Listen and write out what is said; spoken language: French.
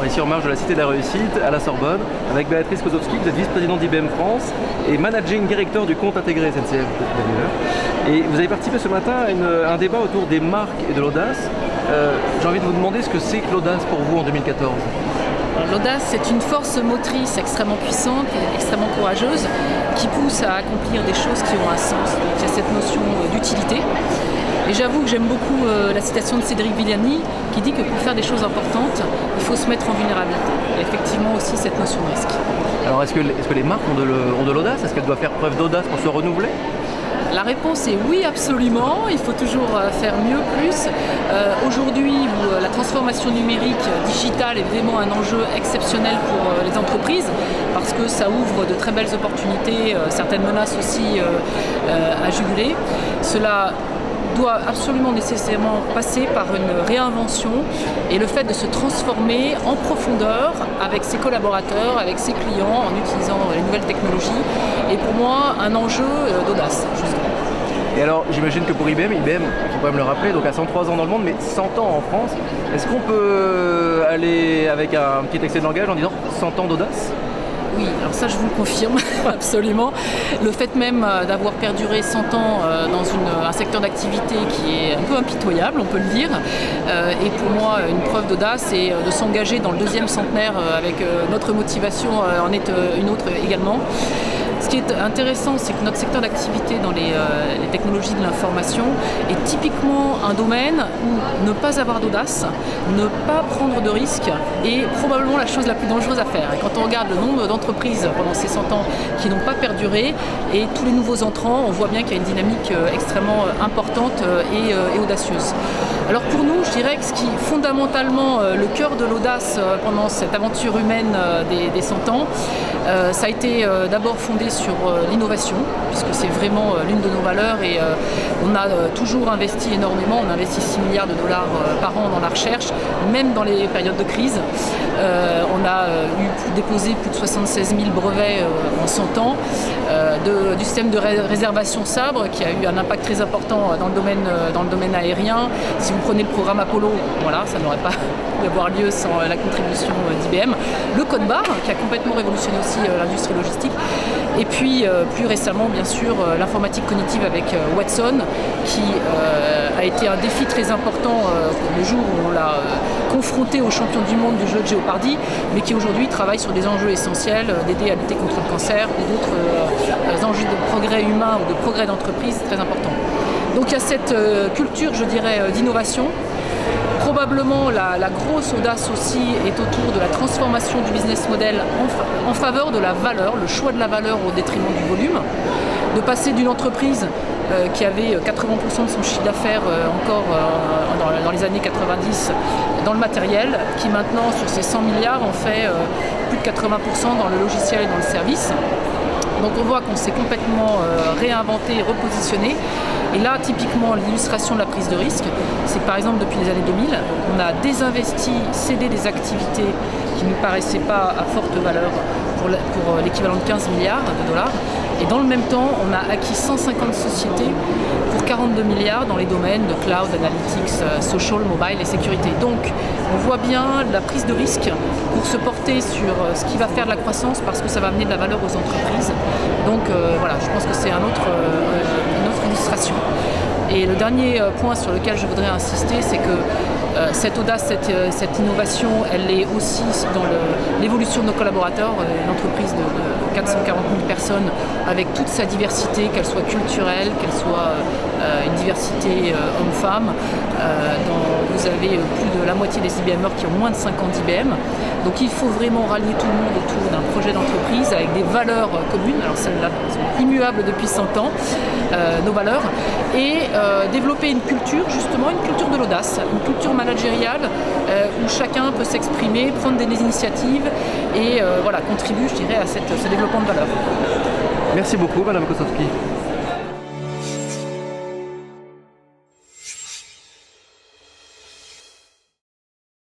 ici en marge de la Cité de la Réussite à la Sorbonne avec Béatrice Kozowski. Vous êtes vice-présidente d'IBM France et managing directeur du compte intégré SNCF d'ailleurs. Et vous avez participé ce matin à un débat autour des marques et de l'audace. J'ai envie de vous demander ce que c'est que l'audace pour vous en 2014. L'audace, c'est une force motrice extrêmement puissante et extrêmement courageuse qui pousse à accomplir des choses qui ont un sens. Donc, il y a cette notion d'utilité. Et j'avoue que j'aime beaucoup la citation de Cédric Villani qui dit que pour faire des choses importantes, il faut se mettre en vulnérabilité. Il y a effectivement aussi cette notion de risque. Alors est-ce que les marques ont de l'audace? Est-ce qu'elles doivent faire preuve d'audace pour se renouveler? La réponse est oui, absolument. Il faut toujours faire mieux, plus. Aujourd'hui, où la transformation numérique, digitale est vraiment un enjeu exceptionnel pour les entreprises, parce que ça ouvre de très belles opportunités, certaines menaces aussi à juguler. Cela doit absolument nécessairement passer par une réinvention et le fait de se transformer en profondeur avec ses collaborateurs, avec ses clients, en utilisant les nouvelles technologies. Et pour moi, un enjeu d'audace, justement. Et alors, j'imagine que pour IBM, il faut quand même le rappeler, donc à 103 ans dans le monde, mais 100 ans en France, est-ce qu'on peut aller avec un petit excès de langage en disant 100 ans d'audace ? Oui, alors ça je vous le confirme, absolument. Le fait même d'avoir perduré 100 ans dans un secteur d'activité qui est un peu impitoyable, on peut le dire, est pour moi une preuve d'audace et de s'engager dans le deuxième centenaire avec notre motivation en est une autre également. Ce qui est intéressant, c'est que notre secteur d'activité dans les technologies de l'information est typiquement un domaine où ne pas avoir d'audace, ne pas prendre de risques est probablement la chose la plus dangereuse à faire. Et quand on regarde le nombre d'entreprises pendant ces 100 ans qui n'ont pas perduré et tous les nouveaux entrants, on voit bien qu'il y a une dynamique extrêmement importante et audacieuse. Alors pour nous, je dirais que ce qui est fondamentalement le cœur de l'audace pendant cette aventure humaine des 100 ans, ça a été d'abord fondé sur l'innovation, puisque c'est vraiment l'une de nos valeurs et on a toujours investi énormément, on investit 6 milliards de dollars par an dans la recherche, même dans les périodes de crise. On a déposé plus de 76 000 brevets en 100 ans, du système de réservation Sabre qui a eu un impact très important dans le domaine aérien. Si vous prenez le programme Apollo, voilà, ça n'aurait pas pu avoir lieu sans la contribution d'IBM. Le code barre qui a complètement révolutionné aussi l'industrie logistique. Et puis plus récemment, bien sûr, l'informatique cognitive avec Watson, qui a été un défi très important le jour où on l'a confronté aux champions du monde du jeu de Jeopardy, mais qui aujourd'hui travaille sur des enjeux essentiels, d'aider à lutter contre le cancer ou d'autres enjeux de progrès humain ou de progrès d'entreprise très importants. Donc il y a cette culture, je dirais, d'innovation. Probablement la grosse audace aussi est autour de la transformation du business model en faveur de la valeur, le choix de la valeur au détriment du volume, de passer d'une entreprise qui avait 80% de son chiffre d'affaires encore dans les années 90 dans le matériel, qui maintenant sur ces 100 milliards en fait plus de 80% dans le logiciel et dans le service. Donc on voit qu'on s'est complètement réinventé et repositionné. Et là, typiquement, l'illustration de la prise de risque, c'est que par exemple, depuis les années 2000, on a désinvesti, cédé des activités qui ne nous paraissaient pas à forte valeur pour l'équivalent de 15 milliards de dollars. Et dans le même temps, on a acquis 150 sociétés pour 42 milliards dans les domaines de cloud, analytics, social, mobile et sécurité. Donc, on voit bien la prise de risque pour se porter sur ce qui va faire de la croissance parce que ça va amener de la valeur aux entreprises. Donc voilà, je pense que c'est une autre illustration. Et le dernier point sur lequel je voudrais insister, c'est que cette audace, cette innovation, elle est aussi dans l'évolution de nos collaborateurs, une entreprise de 440 000 personnes avec toute sa diversité, qu'elle soit culturelle, qu'elle soit une diversité homme-femme. Vous avez plus de la moitié des IBMers qui ont moins de 5 ans d'IBM. Donc il faut vraiment rallier tout le monde autour d'un projet d'entreprise avec des valeurs communes. Alors celles-là sont immuables depuis 100 ans, nos valeurs, et développer une culture, justement, une culture de l'audace, une culture managériale où chacun peut s'exprimer, prendre des initiatives et voilà, contribuer, je dirais, à ce développement de valeurs. Merci beaucoup, Madame Kozowski.